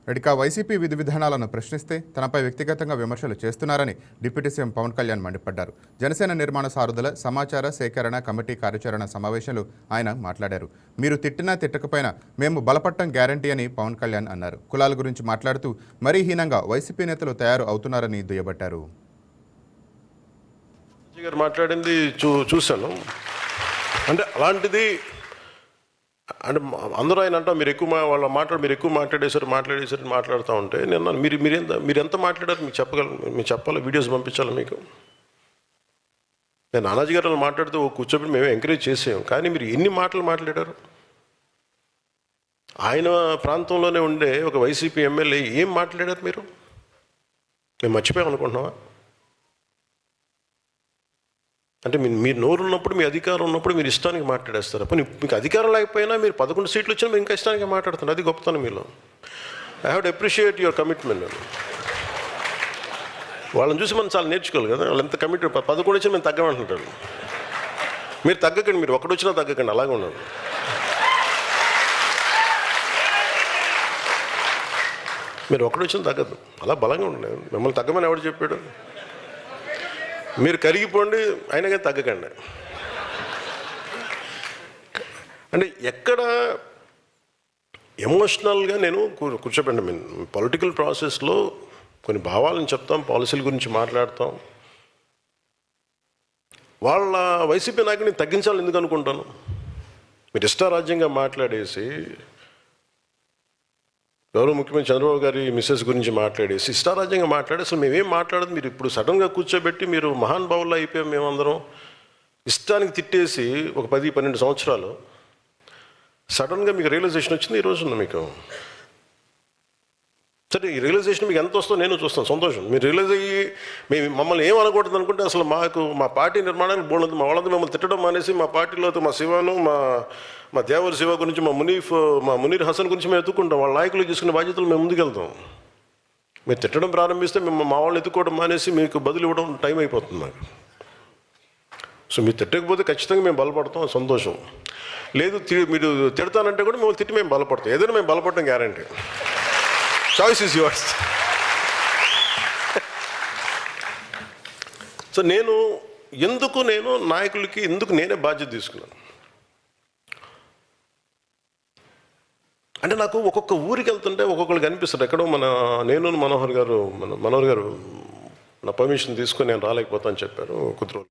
ఇక వైసీపీ విధి విధానాలను ప్రశ్నిస్తే తనపై వ్యక్తిగతంగా విమర్శలు చేస్తున్నారని డిప్యూటీ సీఎం పవన్ కళ్యాణ్ మండిపడ్డారు. జనసేన నిర్మాణ సారథుల సమాచార సేకరణ కమిటీ కార్యాచరణ సమావేశంలో ఆయన మాట్లాడారు. మీరు తిట్టినా తిట్టకపోయినా మేము బలపడటం గ్యారంటీ అని పవన్ కళ్యాణ్ అన్నారు. కులాల గురించి మాట్లాడుతూ మరీ హీనంగా వైసీపీ నేతలు తయారు అవుతున్నారని దుయ్యబట్టారు. మాట్లాడింది చూశాను. అంటే అలాంటిది అంటే అందరూ ఆయన అంటారు మీరు ఎక్కువ మీరు ఎక్కువ మాట్లాడేసారు మాట్లాడుతూ ఉంటే నేను మీరు ఎంత మాట్లాడారు మీకు చెప్పాలి, వీడియోస్ పంపించాలి మీకు. నేను నానాజీ గారు మాట్లాడుతూ కూర్చోబెట్టి మేము ఎంకరేజ్ చేసాం, కానీ మీరు ఎన్ని మాటలు మాట్లాడారు? ఆయన ప్రాంతంలోనే ఉండే ఒక వైసీపీ ఎమ్మెల్యే ఏం మాట్లాడారు మీరు? మేము మర్చిపోయాం అనుకుంటున్నావా? అంటే మీరు నోరు ఉన్నప్పుడు, మీ అధికారం ఉన్నప్పుడు మీరు ఇష్టానికి మాట్లాడేస్తారు. అప్పుడు మీకు అధికారం లేకపోయినా మీరు 11 సీట్లు వచ్చినా మీరు ఇంకా ఇష్టానికి మాట్లాడుతున్నారు. అది గొప్పతనం మీలో. I have to appreciate your commitment. వాళ్ళని చూసి మనం చాలా నేర్చుకోవాలి కదా. వాళ్ళు ఎంత కమిట్ 11 వచ్చినా మేము తగ్గమంటుంటారు. మీరు తగ్గకండి, మీరు ఒకటి వచ్చినా తగ్గకండి, అలాగే ఉన్నాడు. మీరు ఒకటి వచ్చినా తగ్గదు, అలా బలంగా ఉండండి. మిమ్మల్ని తగ్గమని ఎవరు చెప్పాడు? మీరు కరిగిపోండి, అయినా కానీ తగ్గకండి. అంటే ఎక్కడ ఎమోషనల్గా నేను కూర్చోబెట్టండి. మేము పొలిటికల్ ప్రాసెస్లో కొన్ని భావాలను చెప్తాం, పాలసీల గురించి మాట్లాడతాం. వాళ్ళ వైసీపీ నాయకుడిని తగ్గించాలని ఎందుకు అనుకుంటాను? మీరు ఇష్టారాజ్యంగా మాట్లాడేసి గౌరవ ముఖ్యమంత్రి చంద్రబాబు గారి మిస్సెస్ గురించి మాట్లాడేసి ఇష్టారాజ్యంగా మాట్లాడి అసలు మేమేం మాట్లాడదు. మీరు ఇప్పుడు సడన్గా కూర్చోబెట్టి మీరు మహానుభావుల్లో అయిపోయాం మేమందరం ఇష్టానికి తిట్టేసి ఒక 10-12 సంవత్సరాలు సడన్గా మీకు రియలైజేషన్ వచ్చింది ఈ రోజున. మీకు సరే, ఈ రియలైజేషన్ మీకు ఎంత వస్తుందో నేను చూస్తాను, సంతోషం. మీరు రియలైజ్ అయ్యి మమ్మల్ని ఏం అనకూడదు అనుకుంటే అసలు మా పార్టీ నిర్మాణానికి బోర్డు మా వాళ్ళంతా మిమ్మల్ని తిట్టడం మానేసి మా పార్టీలో మా శివాను మా దేవర శివ గురించి మా మునీర్ హసన్ గురించి మేము ఎత్తుకుంటాం. వాళ్ళ నాయకులు తీసుకునే బాధ్యతలు మేము ముందుకెళ్తాం. మీరు తిట్టడం ప్రారంభిస్తే మేము మా వాళ్ళని ఎత్తుకోవడం మానేసి మీకు బదులు ఇవ్వడం టైం అయిపోతుంది మాకు. సో మీరు తిట్టకపోతే ఖచ్చితంగా మేము బలపడతాం, సంతోషం. లేదు మీరు తిడతానంటే కూడా మేము తిట్టి మేము బలపడతాం. ఏదైనా మేము బలపడటం guarantee. Choice is yours. So నేను నాయకులకి ఎందుకు నేనే బాధ్యత తీసుకున్నాను అంటే నాకు ఒక్కొక్క ఊరికి వెళ్తుంటే ఒక్కొక్కరికి అనిపిస్తుంది. ఎక్కడో మనోహర్ గారు నా పర్మిషన్ తీసుకొని నేను రాలేకపోతాను చెప్పారు. కుదురు